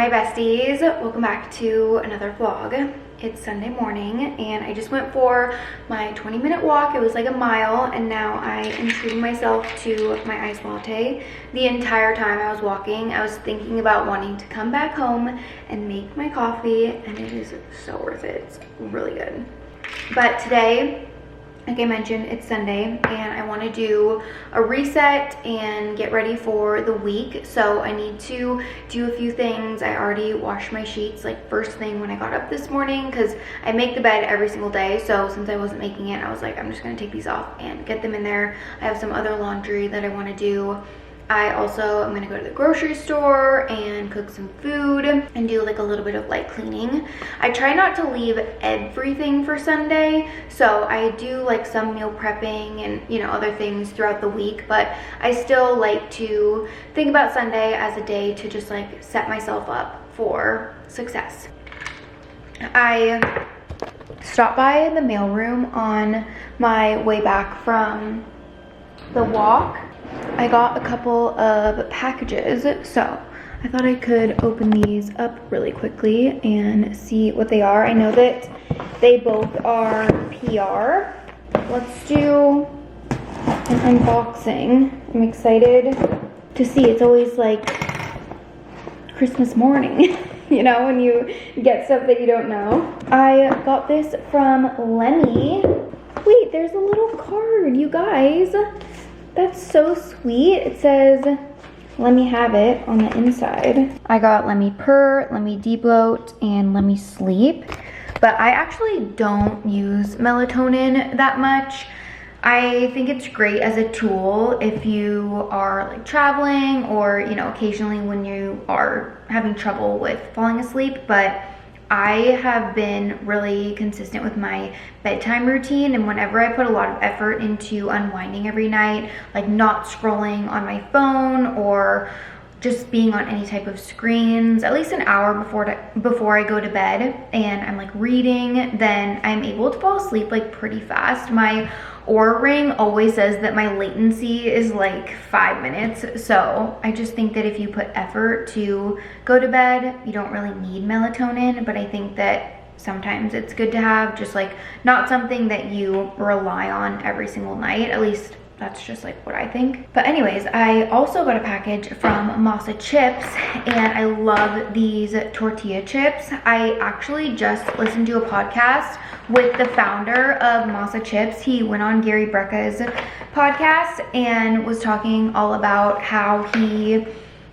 Hi besties, welcome back to another vlog. It's Sunday morning and I just went for my 20-minute walk. It was like a mile and now I am treating myself to my iced latte. The entire time I was walking, I was thinking about wanting to come back home and make my coffee, and it is so worth it. It's really good. But today, like I mentioned, it's Sunday and I want to do a reset and get ready for the week. So I need to do a few things. I already washed my sheets like first thing when I got up this morning because I make the bed every single day. So since I wasn't making it, I was like, I'm just going to take these off and get them in there. I have some other laundry that I want to do. I also am gonna go to the grocery store and cook some food and do like a little bit of light cleaning. I try not to leave everything for Sunday, so I do like some meal prepping and other things throughout the week, but I still like to think about Sunday as a day to just like set myself up for success. I stopped by the mailroom on my way back from the walk. I got a couple of packages, so I thought I could open these up really quickly and see what they are. I know that they both are PR. Let's do an unboxing. I'm excited to see. It's always like Christmas morning, when you get stuff that you don't know. I got this from Lemmy. Wait, there's a little card, you guys. That's so sweet. It says, let me have it on the inside. I got let me purr, let me debloat, and let me sleep. But I actually don't use melatonin that much. I think it's great as a tool if you are like traveling or, occasionally when you are having trouble with falling asleep. But I have been really consistent with my bedtime routine, and whenever I put a lot of effort into unwinding every night, like not scrolling on my phone or just being on any type of screens at least an hour before I go to bed, and I'm like reading, then I'm able to fall asleep like pretty fast. My Oura ring always says that my latency is like 5 minutes, so I just think that if you put effort to go to bed, you don't really need melatonin. But I think that sometimes it's good to have, just like not something that you rely on every single night. At least that's just like what I think. But anyways, I also got a package from Masa Chips, and I love these tortilla chips. I actually just listened to a podcast with the founder of Masa Chips. He went on Gary Brecka's podcast and was talking all about how he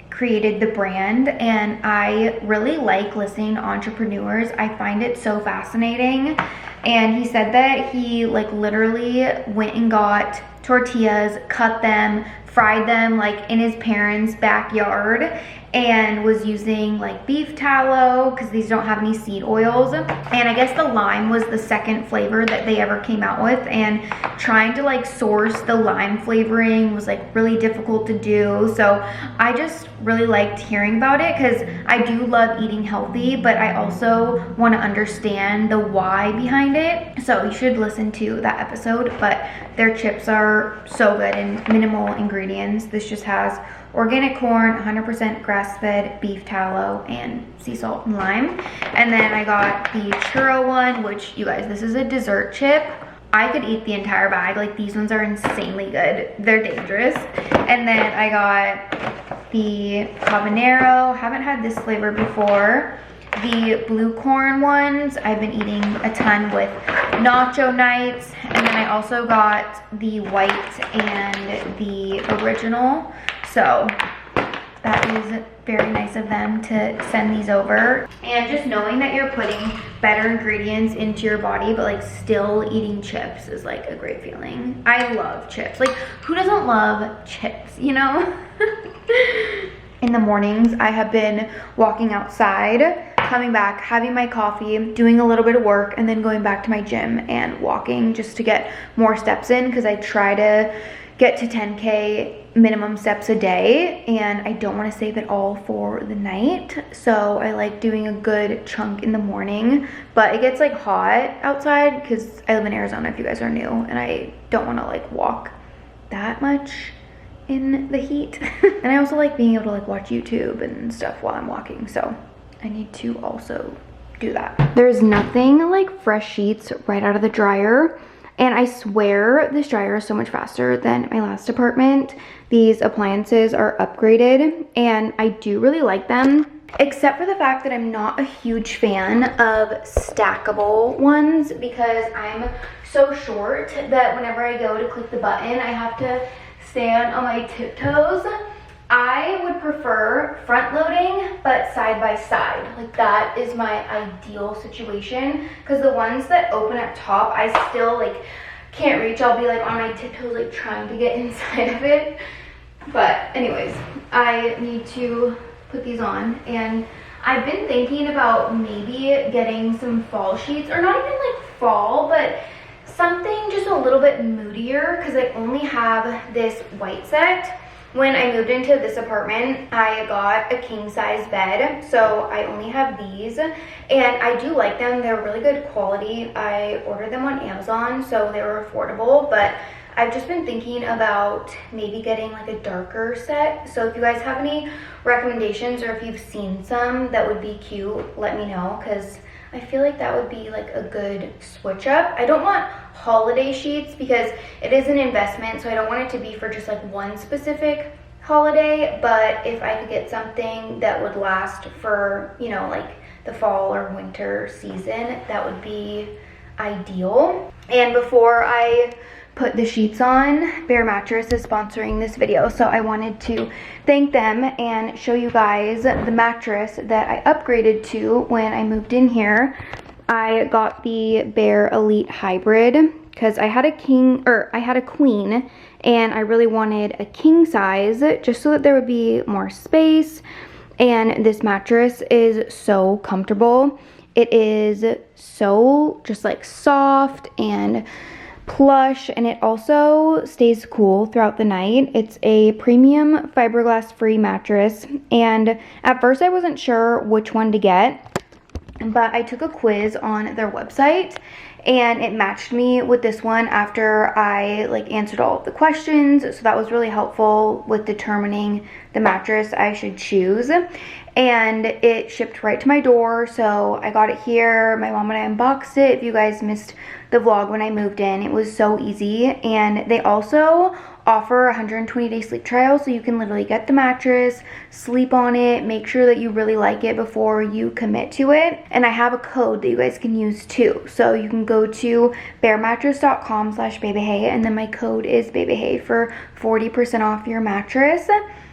created the brand, and I really like listening to entrepreneurs. I find it so fascinating. And he said that he like literally went and got tortillas, cut them, fried them like in his parents' backyard, and was using like beef tallow because these don't have any seed oils. And I guess the lime was the second flavor that they ever came out with, and trying to like source the lime flavoring was like really difficult to do. So I just really liked hearing about it because I do love eating healthy, but I also want to understand the why behind it. So you should listen to that episode. But their chips are so good and minimal ingredients. This just has organic corn, 100% grass-fed beef tallow, and sea salt and lime. And then I got the churro one, which, you guys, this is a dessert chip. I could eat the entire bag. Like, these ones are insanely good. They're dangerous. And then I got the habanero. Haven't had this flavor before. The blue corn ones, I've been eating a ton with nacho nights. And then I also got the white and the original. So that is very nice of them to send these over. And just knowing that you're putting better ingredients into your body but like still eating chips is like a great feeling. I love chips. Like, who doesn't love chips, In the mornings, I have been walking outside, coming back, having my coffee, doing a little bit of work, and then going back to my gym and walking just to get more steps in, because I try to get to 10K minimum steps a day, and I don't want to save it all for the night. So I like doing a good chunk in the morning, but it gets like hot outside because I live in Arizona, if you guys are new, and I don't want to like walk that much in the heat. And I also like being able to like watch YouTube and stuff while I'm walking. So I need to also do that. There's nothing like fresh sheets right out of the dryer. And I swear this dryer is so much faster than my last apartment. These appliances are upgraded and I do really like them, except for the fact that I'm not a huge fan of stackable ones because I'm so short that whenever I go to click the button, I have to stand on my tiptoes. I would prefer front loading, but side by side. Like that is my ideal situation because the ones that open up top, I still like can't reach. I'll be like on my tiptoes, like trying to get inside of it. But anyways, I need to put these on and I've been thinking about maybe getting some fall sheets, or not even like fall, but something just a little bit moodier because I only have this white set. When I moved into this apartment, I got a king size bed, so I only have these, and I do like them. They're really good quality. I ordered them on Amazon, so they were affordable, but I've just been thinking about maybe getting like a darker set. So if you guys have any recommendations or if you've seen some that would be cute, let me know, because I feel like that would be like a good switch up. I don't want holiday sheets because it is an investment, so I don't want it to be for just like one specific holiday, but if I could get something that would last for, you know, like the fall or winter season, that would be ideal. And before I put the sheets on, Bare Mattress is sponsoring this video, so I wanted to thank them and show you guys the mattress that I upgraded to when I moved in here. I got the Bare Elite Hybrid because I had a queen and I really wanted a king size just so that there would be more space. And this mattress is so comfortable. It is so just like soft and plush, and it also stays cool throughout the night. It's a premium fiberglass free mattress, and at first I wasn't sure which one to get, but I took a quiz on their website and it matched me with this one after I like answered all of the questions, so that was really helpful with determining the mattress I should choose. And it shipped right to my door, so I got it here. My mom and I unboxed it. If you guys missed the vlog when I moved in, it was so easy. And they also offer a 120-day sleep trial, so you can literally get the mattress, sleep on it, make sure that you really like it before you commit to it. And I have a code that you guys can use too, so you can go to baremattress.com/babyhay, and then my code is babyhay for 40% off your mattress,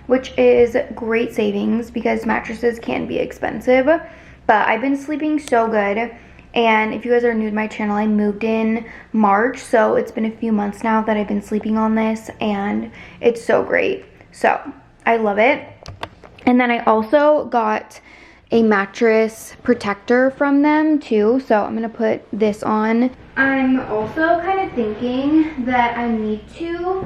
which is great savings because mattresses can be expensive. But I've been sleeping so good. And if you guys are new to my channel, I moved in March, so it's been a few months now that I've been sleeping on this, and it's so great. So I love it. And then I also got a mattress protector from them too, so I'm gonna put this on. I'm also kind of thinking that I need to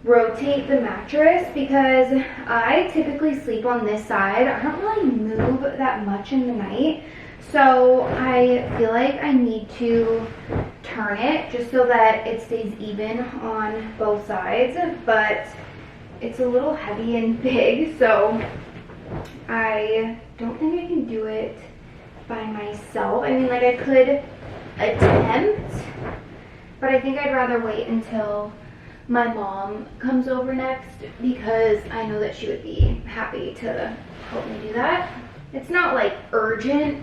rotate the mattress because I typically sleep on this side. I don't really move that much in the night. So I feel like I need to turn it just so that it stays even on both sides, but it's a little heavy and big, so I don't think I can do it by myself. I mean, like I could attempt, but I think I'd rather wait until my mom comes over next because I know that she would be happy to help me do that. It's not like urgent,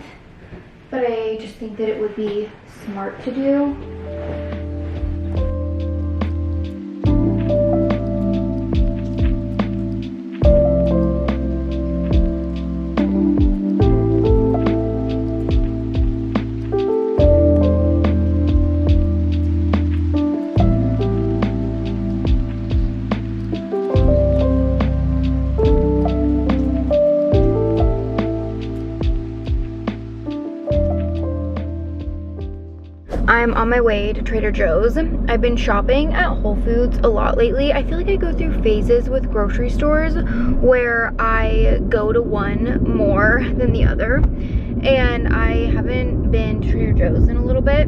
but I just think that it would be smart to do. I'm on my way to Trader Joe's. I've been shopping at Whole Foods a lot lately. I feel like I go through phases with grocery stores where I go to one more than the other. And I haven't been to Trader Joe's in a little bit,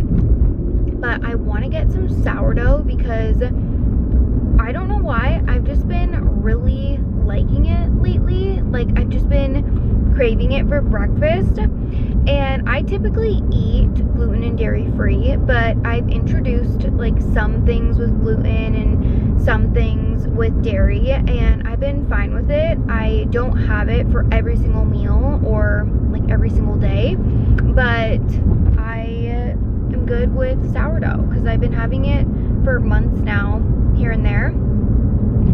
but I want to get some sourdough because I don't know why, I've just been really liking it lately. Like I've just been craving it for breakfast. And I typically eat gluten and dairy free, but I've introduced like some things with gluten and some things with dairy, and I've been fine with it. I don't have it for every single meal or like every single day, but I am good with sourdough because I've been having it for months now, here and there.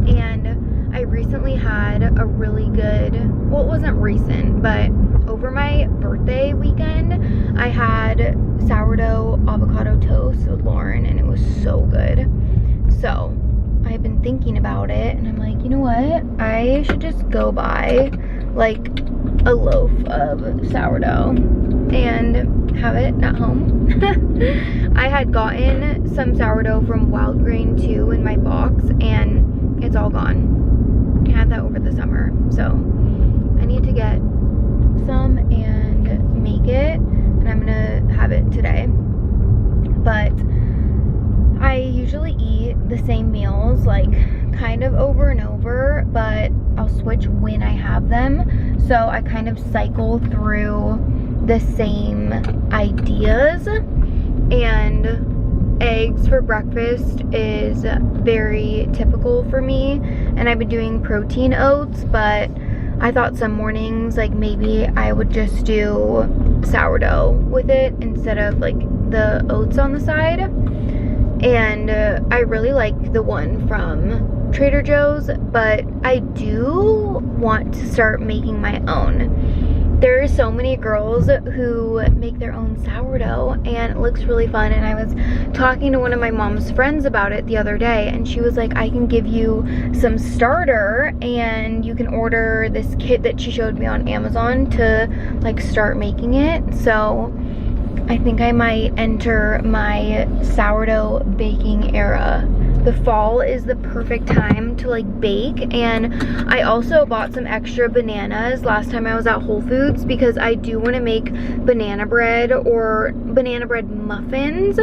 And I recently had a really good, well, it wasn't recent, but over my birthday weekend, I had sourdough avocado toast with Lauren, and it was so good. So I've been thinking about it, and I'm like, you know what? I should just go buy like a loaf of sourdough and have it at home. I had gotten some sourdough from Wild Grain too in my box, and it's all gone. I had that over the summer, so I need to get some and make it, and I'm gonna have it today. But I usually eat the same meals like kind of over and over, but I'll switch when I have them, so I kind of cycle through the same ideas. And eggs for breakfast is very typical for me, and I've been doing protein oats, but I thought some mornings like maybe I would just do sourdough with it instead of like the oats on the side. And I really like the one from Trader Joe's, but I do want to start making my own. There are so many girls who make their own sourdough, and it looks really fun. And I was talking to one of my mom's friends about it the other day, and she was like, I can give you some starter, and you can order this kit that she showed me on Amazon to like start making it. So I think I might enter my sourdough baking era. The fall is the perfect time to like bake, and I also bought some extra bananas last time I was at Whole Foods because I do want to make banana bread or banana bread muffins.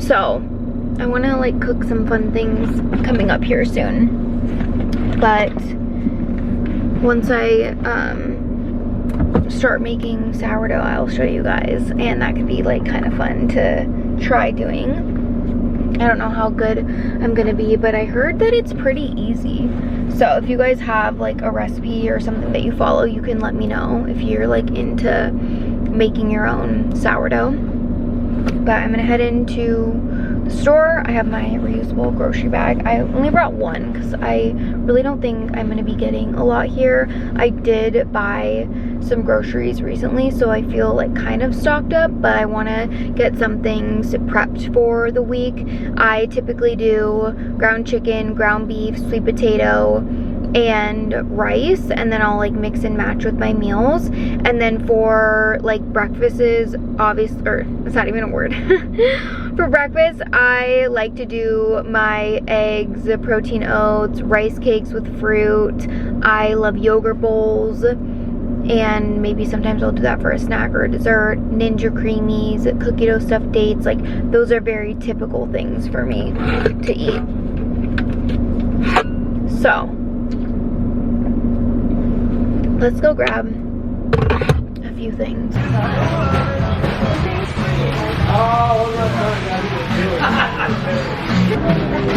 So I want to like cook some fun things coming up here soon. But once I start making sourdough, I'll show you guys, and that could be like kind of fun to try doing. I don't know how good I'm gonna be, but I heard that it's pretty easy. So if you guys have like a recipe or something that you follow, you can let me know if you're like into making your own sourdough. But I'm gonna head into the store. I have my reusable grocery bag. I only brought one because I really don't think I'm gonna be getting a lot here. I did buy some groceries recently, so I feel like kind of stocked up, but I want to get some things prepped for the week. I typically do ground chicken, ground beef, sweet potato, and rice, and then I'll like mix and match with my meals. And then for like breakfasts, obviously, or it's not even a word. For breakfast, I like to do my eggs, protein oats, rice cakes with fruit. I love yogurt bowls, and maybe sometimes I'll do that for a snack or a dessert. Ninja creamies, cookie dough stuffed dates, like those are very typical things for me to eat. So let's go grab a few things.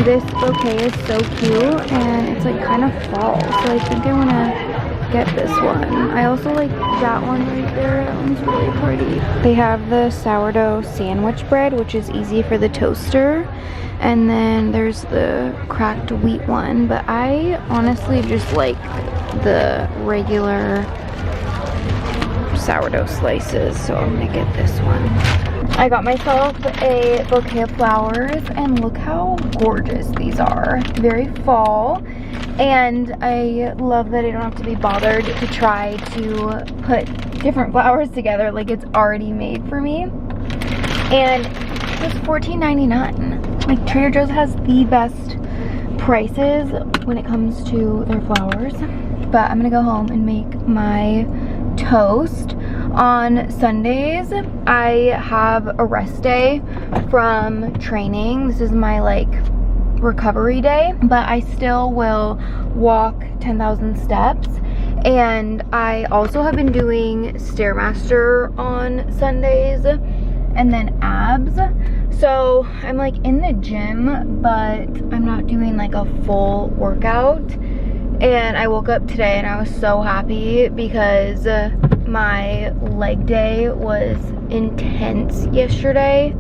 This bouquet is so cute, and it's like kind of fall, so I think I want to get this one. I also like that one right there. That one's really pretty. They have the sourdough sandwich bread, which is easy for the toaster, and then there's the cracked wheat one, but I honestly just like the regular sourdough slices, so I'm gonna get this one. I got myself a bouquet of flowers, and look how gorgeous these are. Very fall, and I love that I don't have to be bothered to try to put different flowers together, like it's already made for me. And it was $14.99. Like Trader Joe's has the best prices when it comes to their flowers. But I'm gonna go home and make my toast. On Sundays, I have a rest day from training. This is my like recovery day, but I still will walk 10,000 steps. And I also have been doing Stairmaster on Sundays and then abs. So I'm like in the gym, but I'm not doing like a full workout. And I woke up today and I was so happy because my leg day was intense yesterday.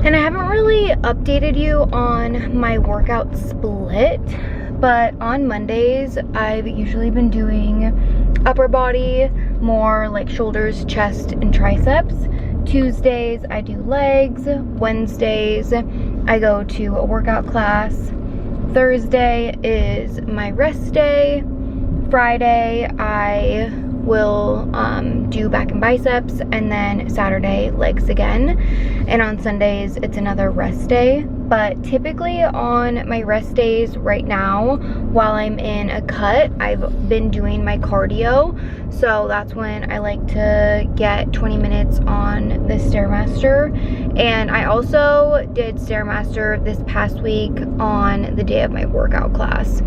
And I haven't really updated you on my workout split, but on Mondays, I've usually been doing upper body, more like shoulders, chest, and triceps. Tuesdays, I do legs. Wednesdays, I go to a workout class. Thursday is my rest day. Friday, I will do back and biceps, and then Saturday legs again, and on Sundays it's another rest day. But typically on my rest days right now, while I'm in a cut, I've been doing my cardio, so that's when I like to get 20 minutes on the Stairmaster. And I also did Stairmaster this past week on the day of my workout class.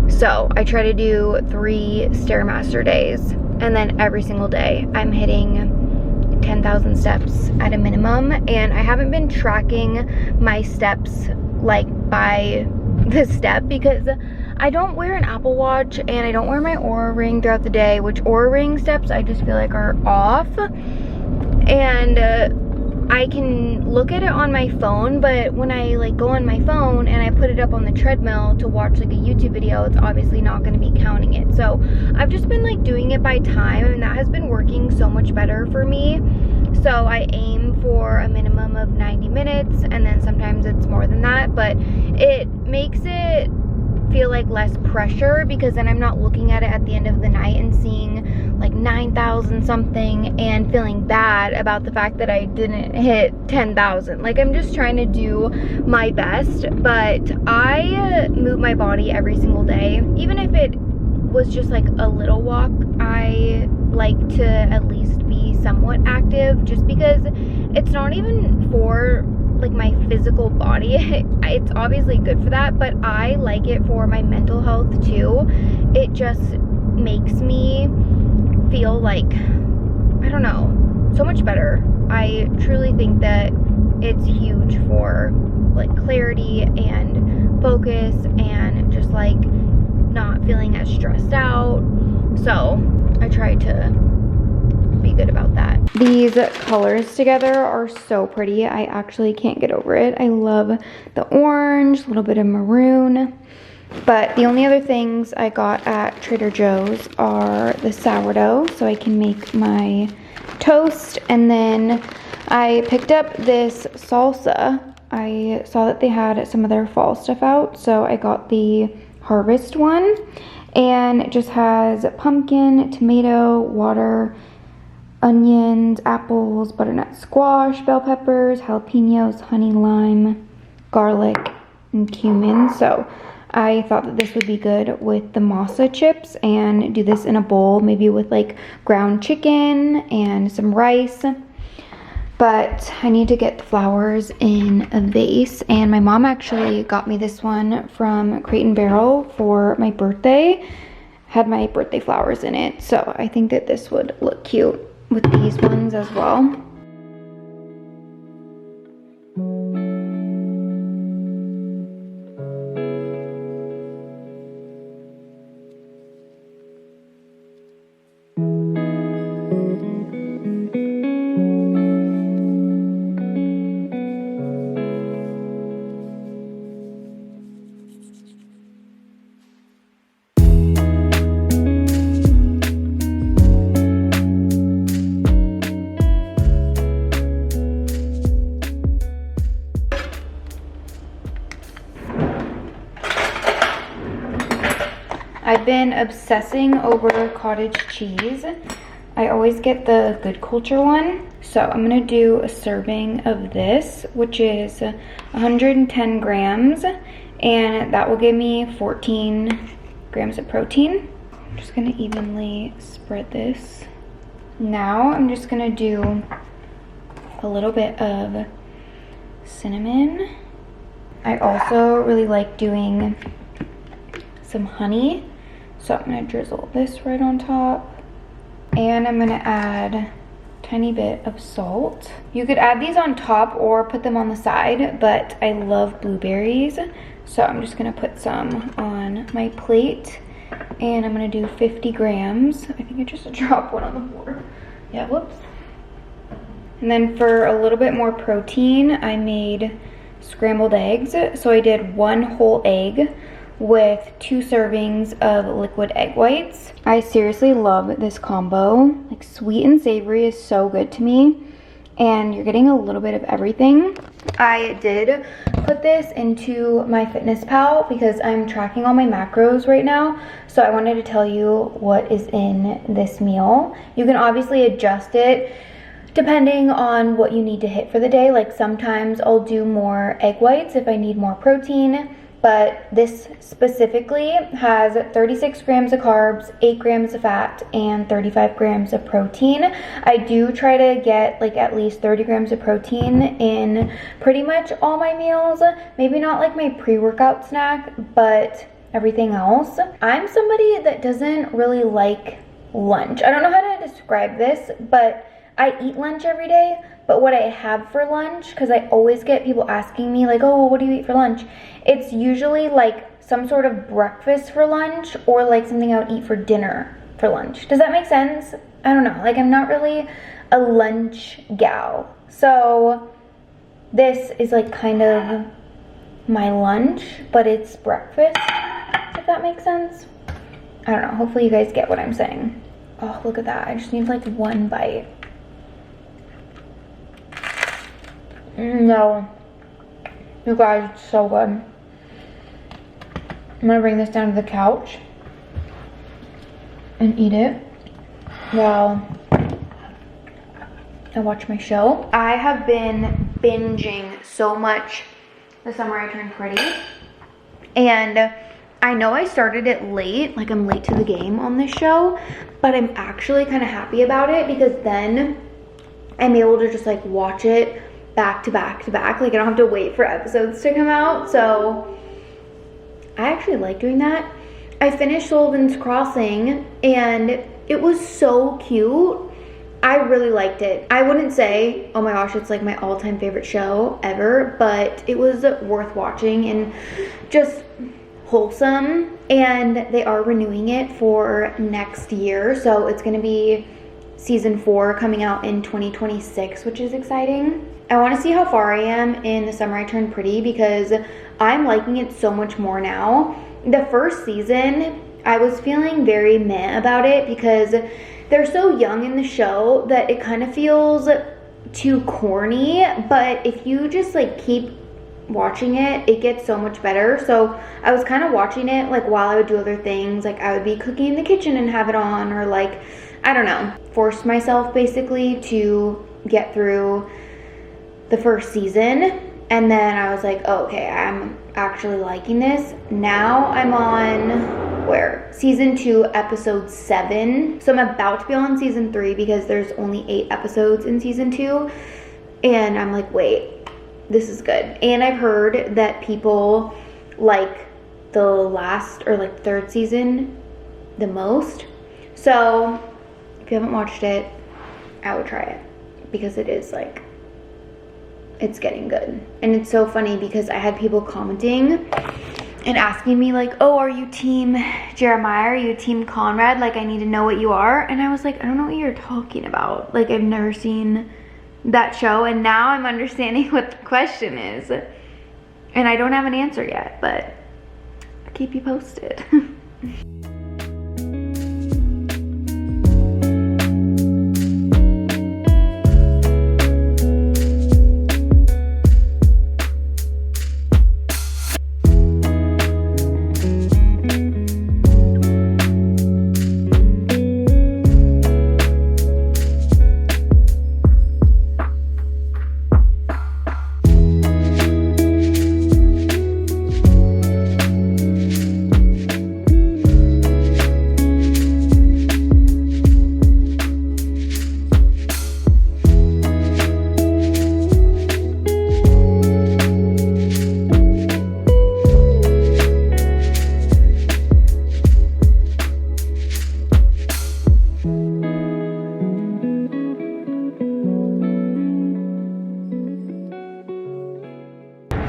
So I try to do 3 Stairmaster days, and then every single day I'm hitting 10,000 steps at a minimum. And I haven't been tracking my steps like by the step because I don't wear an Apple Watch and I don't wear my Oura Ring throughout the day, which Oura Ring steps I just feel like are off. And I can look at it on my phone, but when I like go on my phone and I put it up on the treadmill to watch like a YouTube video, it's obviously not going to be counting it. So I've just been like doing it by time, and that has been working so much better for me. So I aim for a minimum of 90 minutes, and then sometimes it's more than that, but it makes it feel like less pressure because then I'm not looking at it at the end of the night and seeing like 9,000 something and feeling bad about the fact that I didn't hit 10,000. Like, I'm just trying to do my best, but I move my body every single day. Even if it was just like a little walk, I like to at least be somewhat active, just because it's not even for like my physical body. It's obviously good for that, but I like it for my mental health too. It just makes me feel like, I don't know, so much better. I truly think that it's huge for like clarity and focus and just like not feeling as stressed out. So I try to be good about that. These colors together are so pretty. I actually can't get over it. I love the orange, a little bit of maroon. But the only other things I got at Trader Joe's are the sourdough, so I can make my toast. And then I picked up this salsa. I saw that they had some of their fall stuff out, so I got the harvest one. And it just has pumpkin, tomato, water, onions, apples, butternut squash, bell peppers, jalapenos, honey, lime, garlic, and cumin. So I thought that this would be good with the masa chips, and do this in a bowl, maybe with like ground chicken and some rice. But I need to get the flowers in a vase, and my mom actually got me this one from Crate & Barrel for my birthday. Had my birthday flowers in it, so I think that this would look cute with these ones as well. I've been obsessing over cottage cheese. I always get the Good Culture one. So I'm gonna do a serving of this, which is 110 grams, and that will give me 14 grams of protein. I'm just gonna evenly spread this. Now I'm just gonna do a little bit of cinnamon. I also really like doing some honey. So I'm gonna drizzle this right on top. And I'm gonna add a tiny bit of salt. You could add these on top or put them on the side, but I love blueberries. So I'm just gonna put some on my plate, and I'm gonna do 50 grams. I think I just dropped one on the floor. Yeah, whoops. And then for a little bit more protein, I made scrambled eggs. So I did 1 whole egg with 2 servings of liquid egg whites. I seriously love this combo. Like, sweet and savory is so good to me, and you're getting a little bit of everything. I did put this into my Fitness Pal because I'm tracking all my macros right now. So I wanted to tell you what is in this meal. You can obviously adjust it depending on what you need to hit for the day. Like, sometimes I'll do more egg whites if I need more protein. But this specifically has 36 grams of carbs, 8 grams of fat, and 35 grams of protein. I do try to get like at least 30 grams of protein in pretty much all my meals. Maybe not like my pre-workout snack, but everything else. I'm somebody that doesn't really like lunch. I don't know how to describe this, but I eat lunch every day. But what I have for lunch, because I always get people asking me like, oh, well, what do you eat for lunch? It's usually like some sort of breakfast for lunch, or like something I would eat for dinner for lunch. Does that make sense? I don't know. Like, I'm not really a lunch gal. So this is like kind of my lunch, but it's breakfast, if that makes sense. I don't know. Hopefully you guys get what I'm saying. Oh, look at that. I just need like 1 bite. No, you guys, it's so good. I'm gonna bring this down to the couch and eat it while I watch my show. I have been binging so much The Summer I Turned Pretty, and I know I started it late, like I'm late to the game on this show, but I'm actually kind of happy about it because then I'm able to just like watch it back to back to back. Like, I don't have to wait for episodes to come out. So I actually like doing that. I finished Sullivan's Crossing and it was so cute. I really liked it. I wouldn't say, oh my gosh, it's like my all-time favorite show ever, but it was worth watching and just wholesome. And they are renewing it for next year. So it's gonna be season 4 coming out in 2026, which is exciting. I want to see how far I am in The Summer I Turned Pretty because I'm liking it so much more now. The first season, I was feeling very meh about it because they're so young in the show that it kind of feels too corny. But if you just like keep watching it, it gets so much better. So I was kind of watching it like while I would do other things. Like, I would be cooking in the kitchen and have it on, or like, I don't know, force myself basically to get through the first season. And then I was like, oh, okay, I'm actually liking this. Now I'm on, where? Season 2, episode 7. So I'm about to be on season 3 because there's only 8 episodes in season 2. And I'm like, wait, this is good. And I've heard that people like the last, or like 3rd season the most. So if you haven't watched it, I would try it because it is like, it's getting good. And it's so funny because I had people commenting and asking me like, oh, are you team Jeremiah? Are you team Conrad? Like, I need to know what you are. And I was like, I don't know what you're talking about. Like, I've never seen that show. And now I'm understanding what the question is. And I don't have an answer yet, but I'll keep you posted.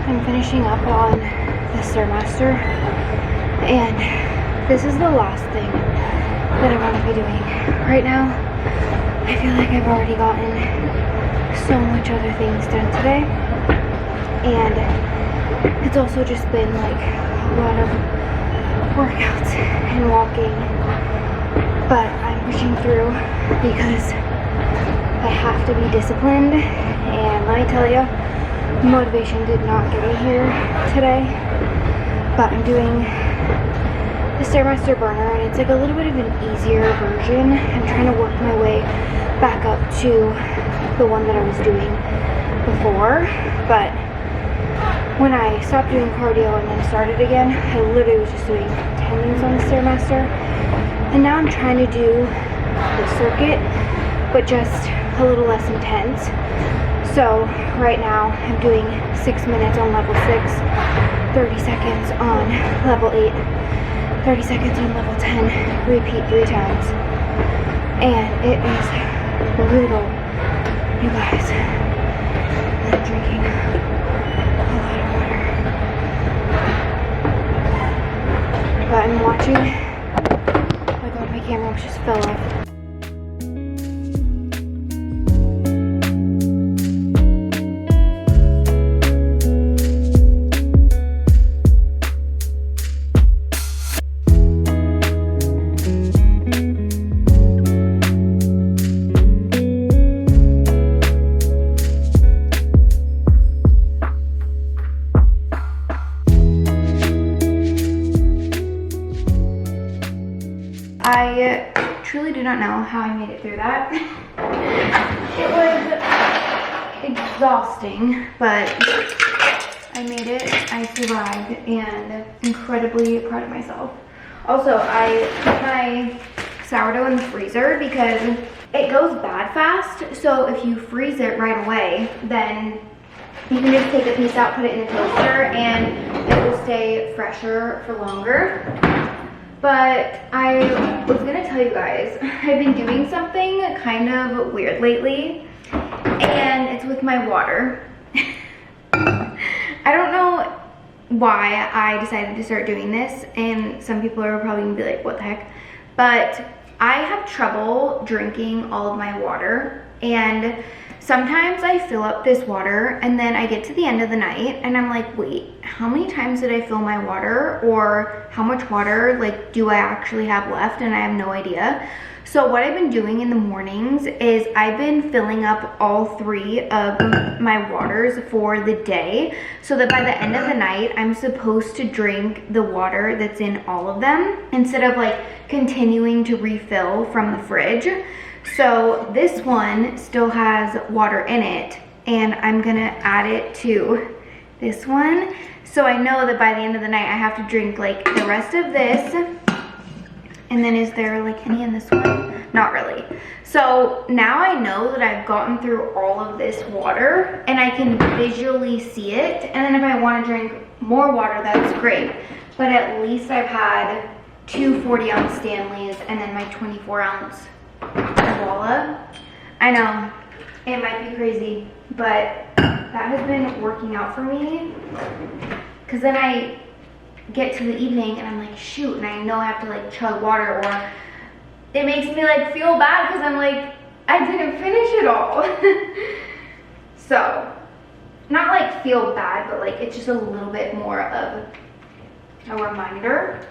I'm finishing up on the Stairmaster, and this is the last thing that I want to be doing. Right now, I feel like I've already gotten so much other things done today, and it's also just been like a lot of workouts and walking, but I'm pushing through because I have to be disciplined, and let me tell you, motivation did not get me here today, but I'm doing the Stairmaster burner, and it's like a little bit of an easier version. I'm trying to work my way back up to the one that I was doing before, but when I stopped doing cardio and then started again, I literally was just doing tendons on the Stairmaster, and now I'm trying to do the circuit, but just a little less intense. So right now I'm doing 6 minutes on level 6, 30 seconds on level 8, 30 seconds on level 10, repeat 3 times. And it is brutal, you guys. I'm drinking a lot of water. But I'm watching, oh my god, my camera just fell off. I truly do not know how I made it through that. It was exhausting, but I made it, I survived, and incredibly proud of myself. Also, I put my sourdough in the freezer because it goes bad fast, so if you freeze it right away, then you can just take a piece out, put it in the toaster, and it will stay fresher for longer. But I was gonna tell you guys, I've been doing something kind of weird lately, and it's with my water. I don't know why I decided to start doing this, and some people are probably gonna be like, what the heck? But I have trouble drinking all of my water, and sometimes I fill up this water and then I get to the end of the night and I'm like, wait, how many times did I fill my water, or how much water like do I actually have left? And I have no idea. So what I've been doing in the mornings is I've been filling up all 3 of my waters for the day, so that by the end of the night I'm supposed to drink the water that's in all of them instead of like continuing to refill from the fridge. So this one still has water in it, and I'm gonna add it to this one. So I know that by the end of the night I have to drink like the rest of this. And then is there like any in this one? Not really. So now I know that I've gotten through all of this water and I can visually see it. And then if I want to drink more water, that's great. But at least I've had 2 40-ounce Stanleys and then my 24-ounce Walla. I know, it might be crazy, but that has been working out for me. Because then I get to the evening and I'm like, shoot, and I know I have to like chug water, or it makes me like feel bad because I'm like, I didn't finish it all. So, not like feel bad, but like it's just a little bit more of a reminder.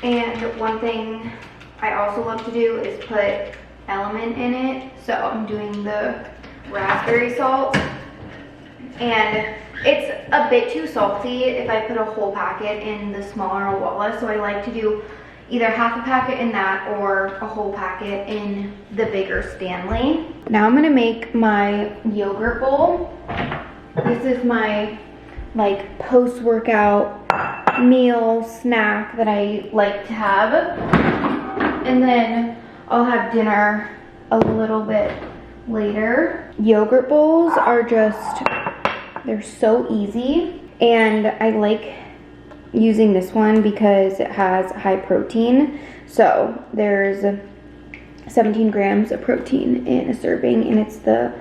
And one thing I also love to do is put element in it. So I'm doing the raspberry salt, and it's a bit too salty if I put a whole packet in the smaller Walla, so I like to do either half a packet in that or a whole packet in the bigger Stanley. Now I'm gonna make my yogurt bowl. This is my like post-workout meal snack that I like to have. And then I'll have dinner a little bit later. Yogurt bowls are just, they're so easy, and I like using this one because it has high protein. So there's 17 grams of protein in a serving, and it's the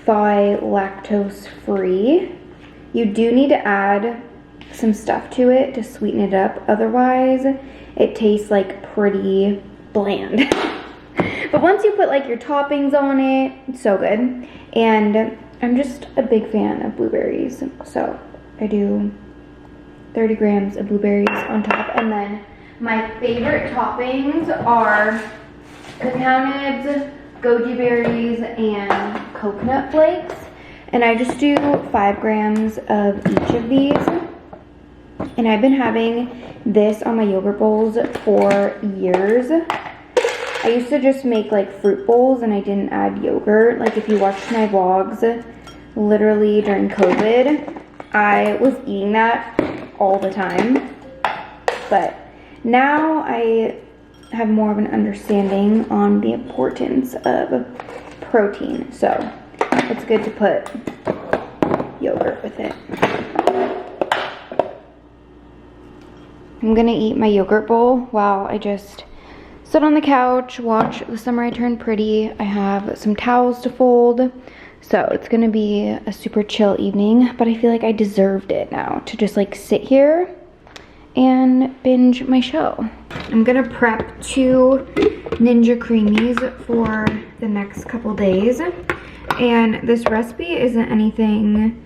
FI lactose free. You do need to add some stuff to it to sweeten it up. Otherwise, it tastes like pretty bland. But once you put like your toppings on it, it's so good. And I'm just a big fan of blueberries. So I do 30 grams of blueberries on top. And then my favorite toppings are cacao nibs, goji berries, and coconut flakes. And I just do 5 grams of each of these. And I've been having this on my yogurt bowls for years. I used to just make like fruit bowls and I didn't add yogurt. Like if you watched my vlogs, literally during COVID, I was eating that all the time. But now I have more of an understanding on the importance of protein. So it's good to put yogurt with it. I'm gonna eat my yogurt bowl while I just sit on the couch, watch The Summer I Turned Pretty. I have some towels to fold. So it's gonna be a super chill evening, but I feel like I deserved it now to just like sit here and binge my show. I'm gonna prep 2 Ninja Creamies for the next couple days. And this recipe isn't anything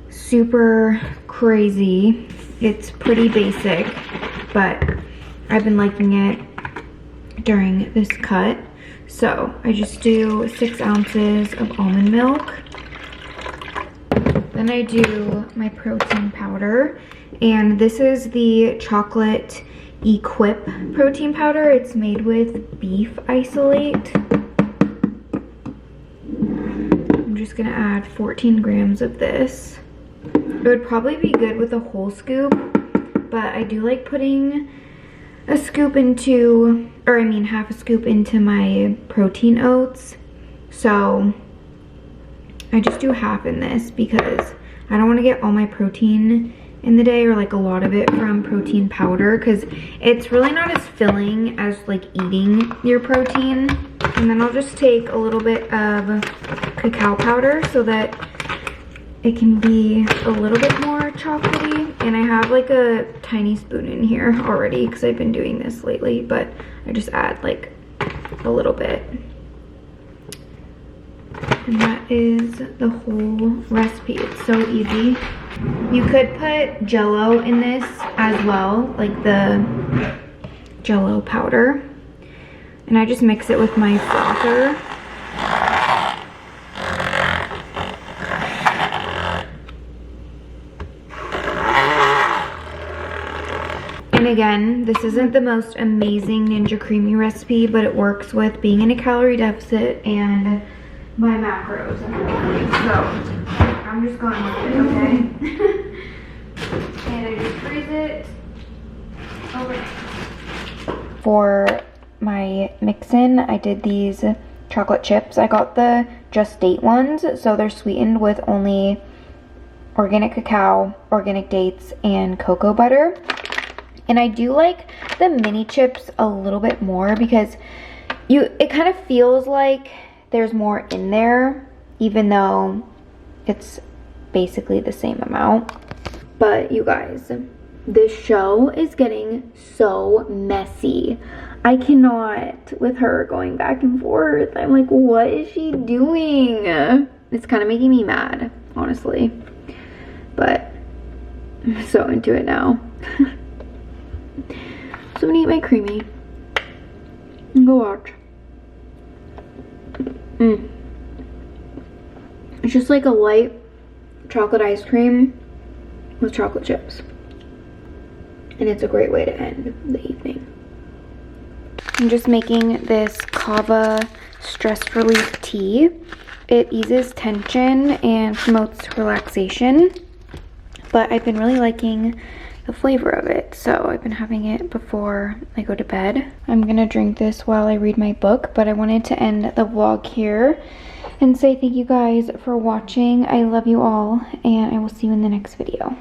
super crazy. It's pretty basic, but I've been liking it during this cut. So I just do 6 ounces of almond milk. Then I do my protein powder. And this is the chocolate Equip protein powder. It's made with beef isolate. I'm just gonna add 14 grams of this. It would probably be good with a whole scoop, but I do like putting a scoop into, or I mean half a scoop into my protein oats. So I just do half in this because I don't want to get all my protein in the day, or like a lot of it from protein powder, because it's really not as filling as like eating your protein. And then I'll just take a little bit of cacao powder so that it can be a little bit more chocolatey. And I have like a tiny spoon in here already because I've been doing this lately, but I just add like a little bit. And that is the whole recipe. It's so easy. You could put Jell-O in this as well, like the Jell-O powder. And I just mix it with my frother. And again, this isn't the most amazing Ninja Creamy recipe, but it works with being in a calorie deficit and my macros and everything. So I'm just going with it, okay? And I just freeze it overnight. For my mix-in, I did these chocolate chips. I got the Just Date ones, so they're sweetened with only organic cacao, organic dates, and cocoa butter. And I do like the mini chips a little bit more because it kind of feels like there's more in there, even though it's basically the same amount. But you guys, this show is getting so messy. I cannot with her going back and forth. I'm like, what is she doing? It's kind of making me mad, honestly. But I'm so into it now. So I'm gonna eat my creamy and go watch. It's just like a light chocolate ice cream with chocolate chips. And it's a great way to end the evening. I'm just making this kava stress relief tea. It eases tension and promotes relaxation. But I've been really liking the flavor of it, so I've been having it before I go to bed. I'm gonna drink this while I read my book, but I wanted to end the vlog here and say thank you guys for watching. I love you all, and I will see you in the next video.